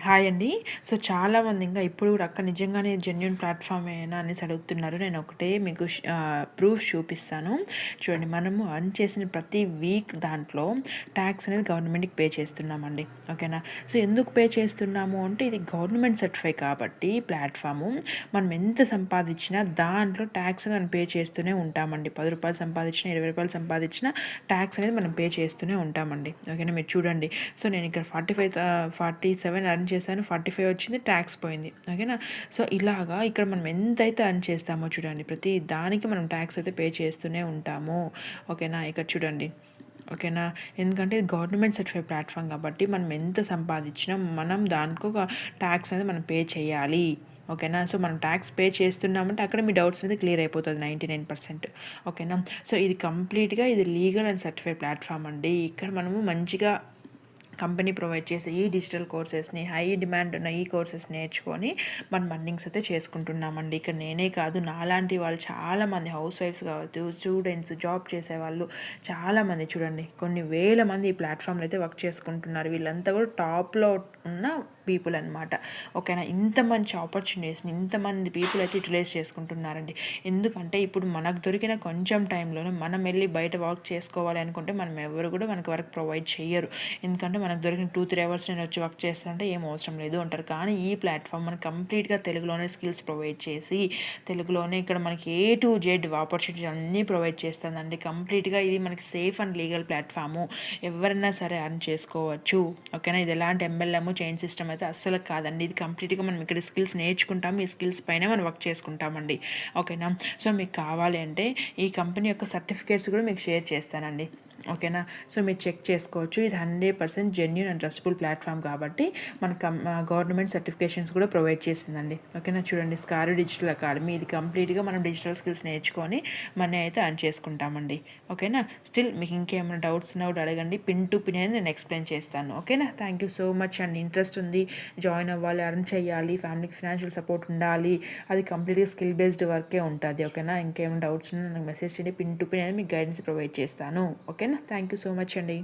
Hi అండి. So, చాలామంది ఇంకా ఇప్పుడు కూడా అక్క నిజంగానే జెన్యూన్ ప్లాట్‌ఫామేనా అనేసి అడుగుతున్నారు. నేను ఒకటే మీకు ప్రూఫ్ చూపిస్తాను. చూడండి, మనము ఎర్న్ చేసిన ప్రతి వీక్ దాంట్లో ట్యాక్స్ అనేది గవర్నమెంట్‌కి పే చేస్తున్నామండి. ఓకేనా? సో, ఎందుకు పే చేస్తున్నాము అంటే ఇది గవర్నమెంట్ సర్టిఫై కాబట్టి ప్లాట్‌ఫాము మనం ఎంత సంపాదించినా దాంట్లో ట్యాక్స్ మనం పే చేస్తూనే ఉంటామండి. రూ. 10 సంపాదించినా, రూ. 20 సంపాదించినా ట్యాక్స్ అనేది మనం పే చేస్తూనే ఉంటామండి. ఓకేనా? మీరు చూడండి. సో, నేను ఇక్కడ 47 ఎర్న్ చేశాను. 45 వచ్చింది, ట్యాక్స్ పోయింది. ఓకేనా? సో, ఇలాగా ఇక్కడ మనం ఎంతైతే ఎర్న్ చేస్తామో చూడండి, ప్రతి దానికి మనం ట్యాక్స్ అయితే పే చేస్తూనే ఉంటాము. ఓకేనా? ఇక్కడ చూడండి. ఓకేనా? ఎందుకంటే ఇది గవర్నమెంట్ సర్టిఫైడ్ ప్లాట్‌ఫామ్ కాబట్టి మనం ఎంత సంపాదించినా మనం దానికి ఒక ట్యాక్స్ అనేది మనం పే చేయాలి. ఓకేనా? సో, మనం ట్యాక్స్ పే చేస్తున్నామంటే అక్కడ మీ డౌట్స్ అనేది క్లియర్ అయిపోతుంది 99%. ఓకేనా? సో, ఇది కంప్లీట్‌గా ఇది లీగల్ అండ్ సర్టిఫైడ్ ప్లాట్‌ఫామ్ అండి. ఇక్కడ మనము మంచిగా కంపెనీ ప్రొవైడ్ చేసే ఈ డిజిటల్ కోర్సెస్ని, హై డిమాండ్ ఉన్న ఈ కోర్సెస్ నేర్చుకొని మనం ఎర్నింగ్స్ అయితే చేసుకుంటున్నామండి. ఇక్కడ నేనే కాదు, నాలాంటి వాళ్ళు చాలామంది హౌస్ వైఫ్స్ కావచ్చు, స్టూడెంట్స్, జాబ్ చేసేవాళ్ళు చాలామంది చూడండి, కొన్ని వేల మంది ఈ ప్లాట్ఫామ్లో అయితే వర్క్ చేసుకుంటున్నారు. వీళ్ళంతా కూడా టాప్లో ఉన్న పీపుల్ అనమాట. ఓకేనా? ఇంత మంచి ఆపర్చునిటీస్ని ఇంతమంది పీపుల్ అయితే యూటిలైజ్ చేసుకుంటున్నారండి. ఎందుకంటే ఇప్పుడు మనకు దొరికిన కొంచెం టైంలోనే మనం వెళ్ళి బయట వర్క్ చేసుకోవాలి అనుకుంటే మనం ఎవరు కూడా మనకు వర్క్ ప్రొవైడ్ చేయరు. ఎందుకంటే మనకు దొరికిన 2-3 అవర్స్ నేను వచ్చి వర్క్ చేస్తానంటే ఏం అవసరం లేదు అంటారు. కానీ ఈ ప్లాట్ఫామ్ మనకు కంప్లీట్గా తెలుగులోనే స్కిల్స్ ప్రొవైడ్ చేసి తెలుగులోనే ఇక్కడ మనకి A to Z ఆపర్చునిటీ అన్నీ ప్రొవైడ్ చేస్తుందండి. కంప్లీట్గా ఇది మనకి సేఫ్ అండ్ లీగల్ ప్లాట్ఫాము. ఎవరైనా సరే అర్న్ చేసుకోవచ్చు. ఓకేనా? ఇది ఎలాంటి MLM చైన్ సిస్టమ్ అయితే అస్సలు కాదండి. ఇది కంప్లీట్గా మనం ఇక్కడ స్కిల్స్ నేర్చుకుంటాం, ఈ స్కిల్స్ పైన మనం వర్క్ చేసుకుంటామండి. ఓకేనా? సో, మీకు కావాలి అంటే ఈ కంపెనీ యొక్క సర్టిఫికేట్స్ కూడా మీకు షేర్ చేస్తానండి. ఓకేనా? సో, మీరు చెక్ చేసుకోవచ్చు. ఇది 100% జెన్యూన్ అండ్ ట్రస్టబుల్ ప్లాట్ఫామ్ కాబట్టి మన గవర్నమెంట్ సర్టిఫికేషన్స్ కూడా ప్రొవైడ్ చేసిందండి. ఓకేనా? చూడండి, స్కార్ డిజిటల్ అకాడమీ ఇది కంప్లీట్గా మనం డిజిటల్ స్కిల్స్ నేర్చుకొని మనీ అయితే అర్న్ చేసుకుంటామండి. ఓకేనా? స్టిల్ మీకు ఇంకేమైనా డౌట్స్ ఉన్నా కూడా అడగండి. పిన్ టు పిన్ అనేది నేను ఎక్స్ప్లెయిన్ చేస్తాను. ఓకేనా? థ్యాంక్ యూ సో మచ్ అండి. ఇంట్రెస్ట్ ఉంది, జాయిన్ అవ్వాలి, అర్న్ చేయాలి, ఫ్యామిలీకి ఫినాన్షియల్ సపోర్ట్ ఉండాలి, అది కంప్లీట్గా స్కిల్ బేస్డ్ వర్కే ఉంటుంది. ఓకేనా? ఇంకేమైనా డౌట్స్ ఉన్నా నాకు మెసేజ్ చేయండి. పిన్ టు పిన్ అనేది మీకు గైడెన్స్ ప్రొవైడ్ చేస్తాను. ఓకేనా? థ్యాంక్ యూ సో మచ్ అండి.